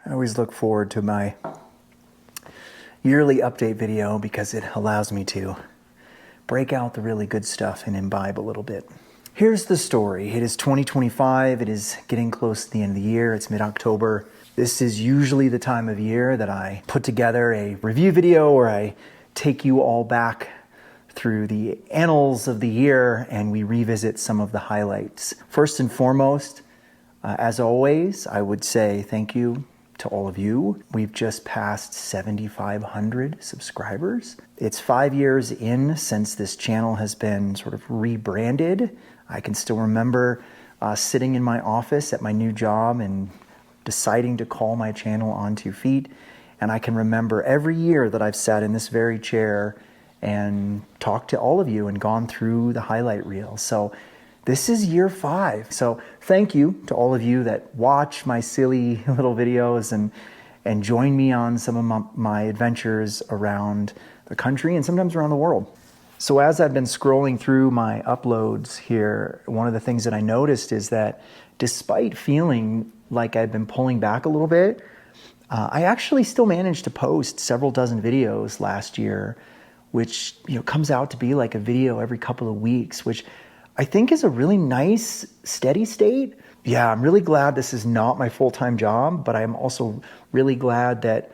I always look forward to my yearly update video because it allows me to break out the really good stuff and imbibe a little bit. Here's the story. It is 2025. It is getting close to the end of the year. It's mid-October. This is usually the time of year that I put together a review video where I take you all back through the annals of the year and we revisit some of the highlights. First and foremost, as always, I would say thank you to all of you. We've just passed 7,500 subscribers. It's 5 years in since this channel has been sort of rebranded. I can still remember sitting in my office at my new job and deciding to call my channel On 2 Feet. And I can remember every year that I've sat in this very chair and talked to all of you and gone through the highlight reel. So this is year 5. So thank you to all of you that watch my silly little videos and join me on some of my adventures around the country and sometimes around the world. So as I've been scrolling through my uploads here, one of the things that I noticed is that despite feeling like I've been pulling back a little bit, I actually still managed to post several dozen videos last year, which comes out to be like a video every couple of weeks, which I think is a really nice steady state. Yeah, I'm really glad this is not my full-time job, but I'm also really glad that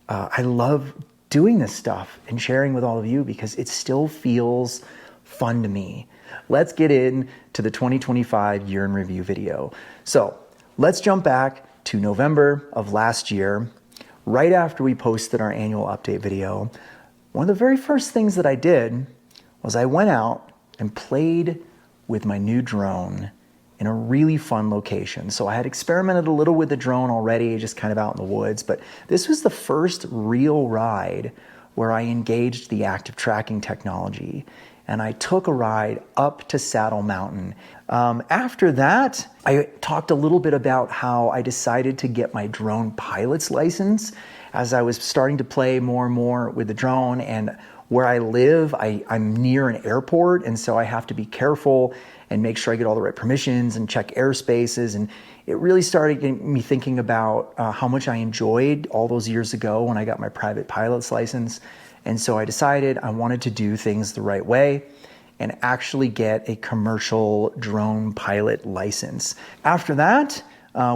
I love doing this stuff and sharing with all of you because it still feels fun to me. Let's get into the 2025 year in review video. So let's jump back to November of last year, right after we posted our annual update video. One of the very first things that I did was I went out and played with my new drone in a really fun location. So I had experimented a little with the drone already, just kind of out in the woods, but this was the first real ride where I engaged the active tracking technology. And I took a ride up to Saddle Mountain. After that, I talked a little bit about how I decided to get my drone pilot's license as I was starting to play more and more with the drone. And where I live, I'm near an airport, and so I have to be careful and make sure I get all the right permissions and check airspaces. And it really started getting me thinking about how much I enjoyed all those years ago when I got my private pilot's license. And so I decided I wanted to do things the right way and actually get a commercial drone pilot license. After that,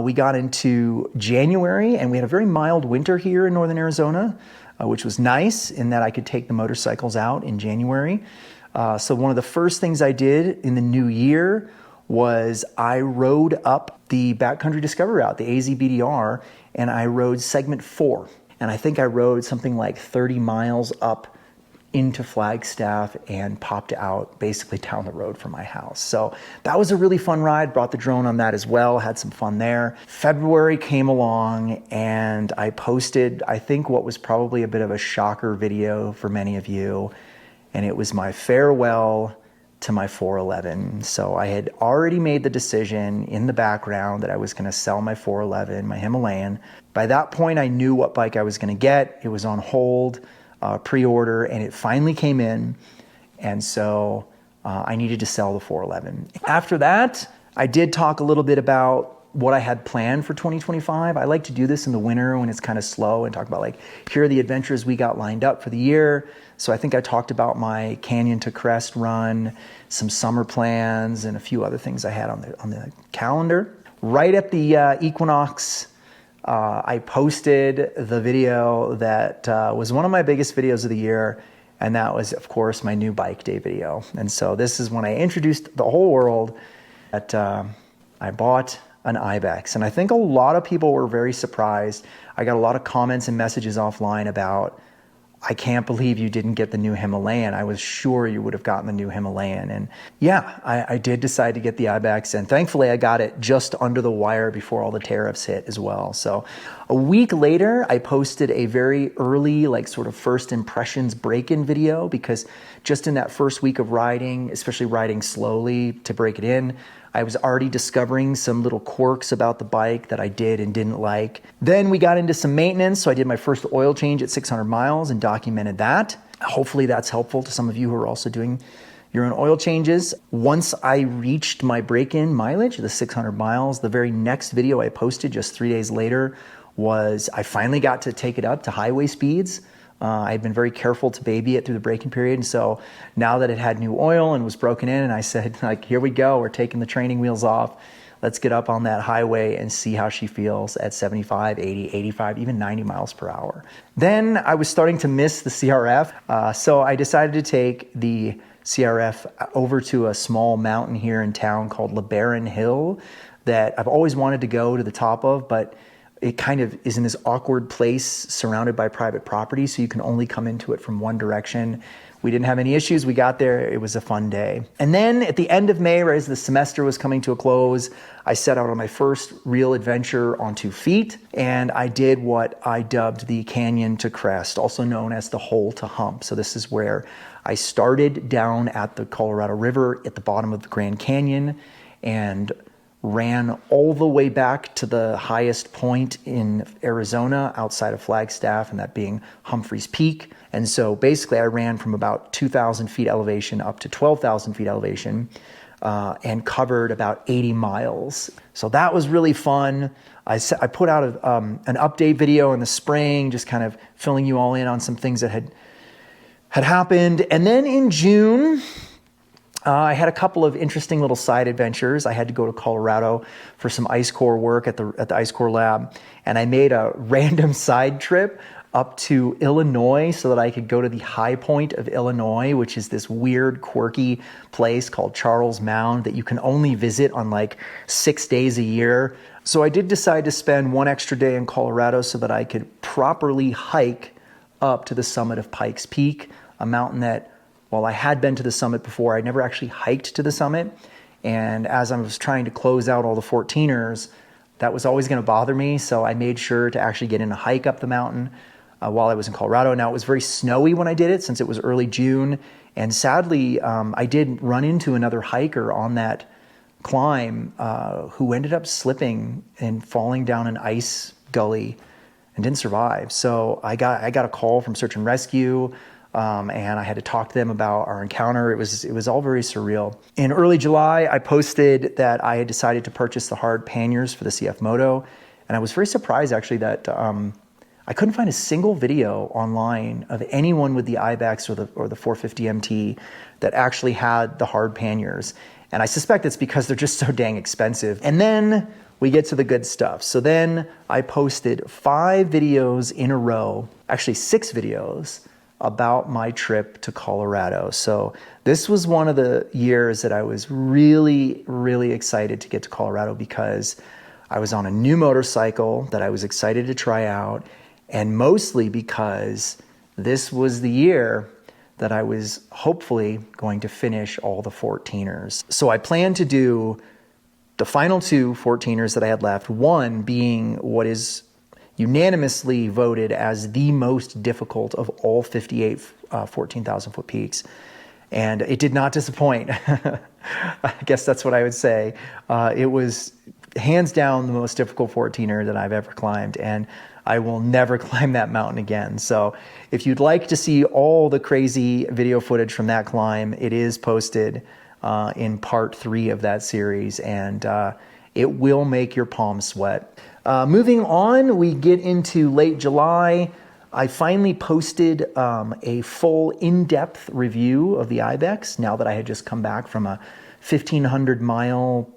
we got into January, and we had a very mild winter here in northern Arizona, which was nice in that I could take the motorcycles out in January. So one of the first things I did in the new year was I rode up the backcountry discovery route, the AZ BDR, and I rode segment 4. And I think I rode something like 30 miles up into Flagstaff and popped out basically down the road from my house. So that was a really fun ride. Brought the drone on that as well, had some fun there. February came along and I posted, I think what was probably a bit of a shocker video for many of you. And it was my farewell to my 411. So I had already made the decision in the background that I was gonna sell my 411, my Himalayan. By that point, I knew what bike I was gonna get. It was on hold. Pre-order, and it finally came in, and so I needed to sell the 411. After that, I did talk a little bit about what I had planned for 2025. I like to do this in the winter when it's kind of slow and talk about like, here are the adventures we got lined up for the year. So I think I talked about my Canyon to Crest run, some summer plans, and a few other things I had on the calendar. Right at the equinox, I posted the video that was one of my biggest videos of the year, and that was, of course, my new bike day video. And so this is when I introduced the whole world that I bought an Ibex. And I think a lot of people were very surprised. I got a lot of comments and messages offline about, I can't believe you didn't get the new Himalayan. I was sure you would have gotten the new Himalayan. And yeah, I did decide to get the Ibex, and thankfully I got it just under the wire before all the tariffs hit as well. So a week later, I posted a very early, like sort of first impressions break-in video, because just in that first week of riding, especially riding slowly to break it in, I was already discovering some little quirks about the bike that I did and didn't like. Then we got into some maintenance, so I did my first oil change at 600 miles and documented that. Hopefully that's helpful to some of you who are also doing your own oil changes. Once I reached my break-in mileage, the 600 miles, the very next video I posted just 3 days later was I finally got to take it up to highway speeds. I had been very careful to baby it through the braking period. And so now that it had new oil and was broken in, and I said, like, here we go. We're taking the training wheels off. Let's get up on that highway and see how she feels at 75, 80, 85, even 90 miles per hour. Then I was starting to miss the CRF. So I decided to take the CRF over to a small mountain here in town called LeBaron Hill that I've always wanted to go to the top of, but it kind of is in this awkward place surrounded by private property, so you can only come into it from one direction. We didn't have any issues. We got there. It was a fun day. And then at the end of May, right as the semester was coming to a close, I set out on my first real adventure on 2 feet, and I did what I dubbed the Canyon to Crest, also known as the Hole to Hump. So this is where I started down at the Colorado River at the bottom of the Grand Canyon and ran all the way back to the highest point in Arizona outside of Flagstaff, and that being Humphreys Peak. And so basically I ran from about 2,000 feet elevation up to 12,000 feet elevation and covered about 80 miles. So that was really fun. I put out an update video in the spring, just kind of filling you all in on some things that had happened. And then in June, I had a couple of interesting little side adventures. I had to go to Colorado for some ice core work at the ice core lab, and I made a random side trip up to Illinois so that I could go to the high point of Illinois, which is this weird, quirky place called Charles Mound that you can only visit on like 6 days a year. So I did decide to spend one extra day in Colorado so that I could properly hike up to the summit of Pikes Peak, a mountain that, while I had been to the summit before, I never actually hiked to the summit. And as I was trying to close out all the 14ers, that was always going to bother me. So I made sure to actually get in a hike up the mountain while I was in Colorado. Now, it was very snowy when I did it since it was early June. And sadly, I did run into another hiker on that climb who ended up slipping and falling down an ice gully and didn't survive. So I got a call from search and rescue. And I had to talk to them about our encounter. It was all very surreal. In early July, I posted that I had decided to purchase the hard panniers for the CFMoto, and I was very surprised actually that I couldn't find a single video online of anyone with the Ibex or the 450 MT that actually had the hard panniers. And I suspect it's because they're just so dang expensive. And then we get to the good stuff. So then I posted 5 videos in a row, actually 6 videos, about my trip to Colorado. So this was one of the years that I was really, really excited to get to Colorado because I was on a new motorcycle that I was excited to try out, and mostly because this was the year that I was hopefully going to finish all the 14ers. So I planned to do the final 2 14ers that I had left, one being what is unanimously voted as the most difficult of all 58 14,000 foot peaks. And it did not disappoint. I guess that's what I would say. It was hands down the most difficult 14er that I've ever climbed, and I will never climb that mountain again. So if you'd like to see all the crazy video footage from that climb, it is posted in part 3 of that series, and it will make your palms sweat. Moving on, we get into late July. I finally posted a full in-depth review of the Ibex now that I had just come back from a 1,500-mile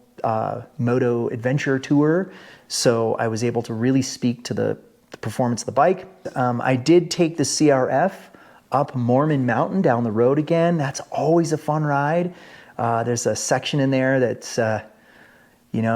Moto adventure tour. So I was able to really speak to the performance of the bike. I did take the CRF up Mormon Mountain down the road again. That's always a fun ride. There's a section in there that's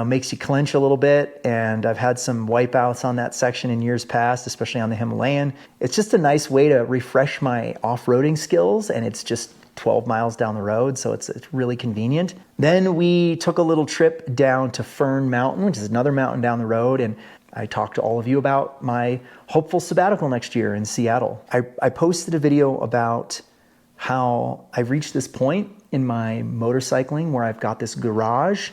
makes you clench a little bit, and I've had some wipeouts on that section in years past, especially on the Himalayan. It's just a nice way to refresh my off-roading skills, and it's just 12 miles down the road, so it's really convenient. Then we took a little trip down to Fern Mountain, which is another mountain down the road, and I talked to all of you about my hopeful sabbatical next year in Seattle. I posted a video about how I've reached this point in my motorcycling where I've got this garage.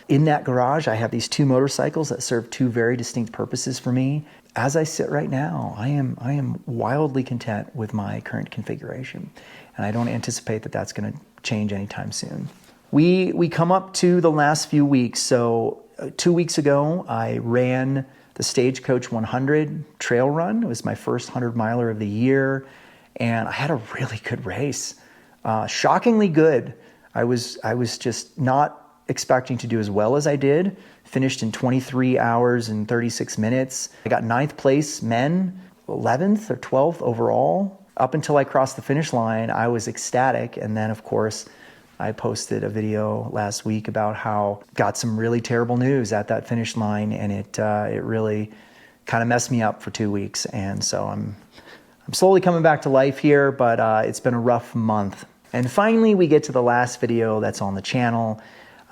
In that garage, I have these 2 motorcycles that serve 2 very distinct purposes for me. As I sit right now, I am wildly content with my current configuration, and I don't anticipate that that's going to change anytime soon. We come up to the last few weeks. So 2 weeks ago, I ran the Stagecoach 100 trail run. It was my first 100-miler of the year, and I had a really good race. Shockingly good. I was just not expecting to do as well as I did. Finished in 23 hours and 36 minutes. I got 9th place men, 11th or 12th overall. Up until I crossed the finish line, I was ecstatic. And then, of course, I posted a video last week about how I got some really terrible news at that finish line, and it really kind of messed me up for 2 weeks. And so I'm slowly coming back to life here, but it's been a rough month. And finally, we get to the last video that's on the channel.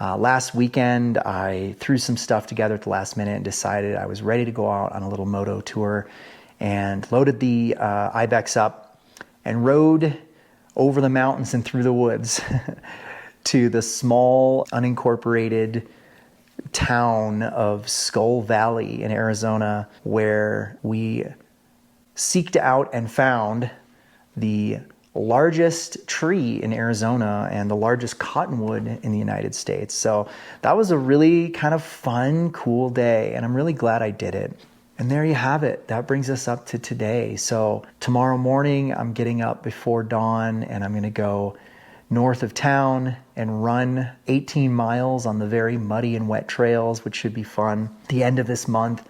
Last weekend, I threw some stuff together at the last minute and decided I was ready to go out on a little moto tour, and loaded the Ibex up and rode over the mountains and through the woods to the small unincorporated town of Skull Valley in Arizona, where we seeked out and found the largest tree in Arizona and the largest cottonwood in the United States. So that was a really kind of fun, cool day, and I'm really glad I did it. And there you have it. That brings us up to today. So tomorrow morning, I'm getting up before dawn, and I'm going to go north of town and run 18 miles on the very muddy and wet trails, which should be fun. At the end of this month,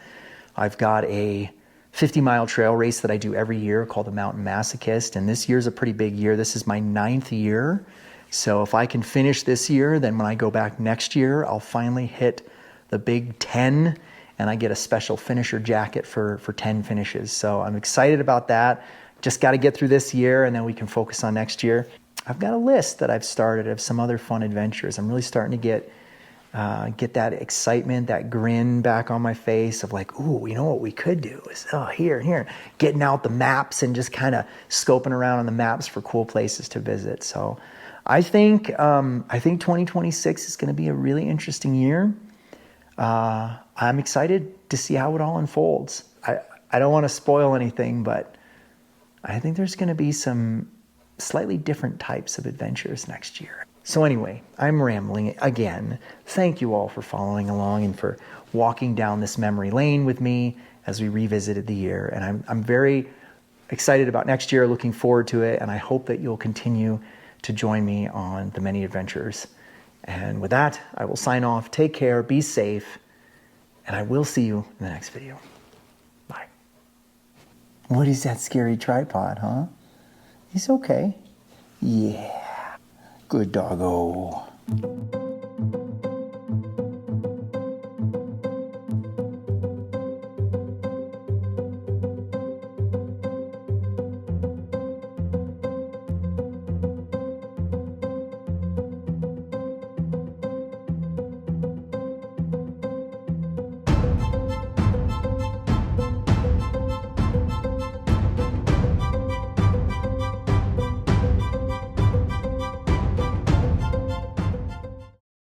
I've got a 50-mile trail race that I do every year called the Mountain Masochist, and this year's a pretty big year. This is my 9th year. So if I can finish this year, then when I go back next year, I'll finally hit the big 10, and I get a special finisher jacket for 10 finishes. So I'm excited about that. Just got to get through this year, and then we can focus on next year. I've got a list that I've started of some other fun adventures. I'm really starting to get that excitement, that grin back on my face of like, ooh, you know what we could do is, here, getting out the maps and just kind of scoping around on the maps for cool places to visit. So I think 2026 is going to be a really interesting year. I'm excited to see how it all unfolds. I don't want to spoil anything, but I think there's going to be some slightly different types of adventures next year. So anyway, I'm rambling again. Thank you all for following along and for walking down this memory lane with me as we revisited the year. And I'm very excited about next year, looking forward to it, and I hope that you'll continue to join me on the many adventures. And with that, I will sign off. Take care, be safe, and I will see you in the next video. Bye. What is that scary tripod, huh? He's okay. Yeah. Good doggo.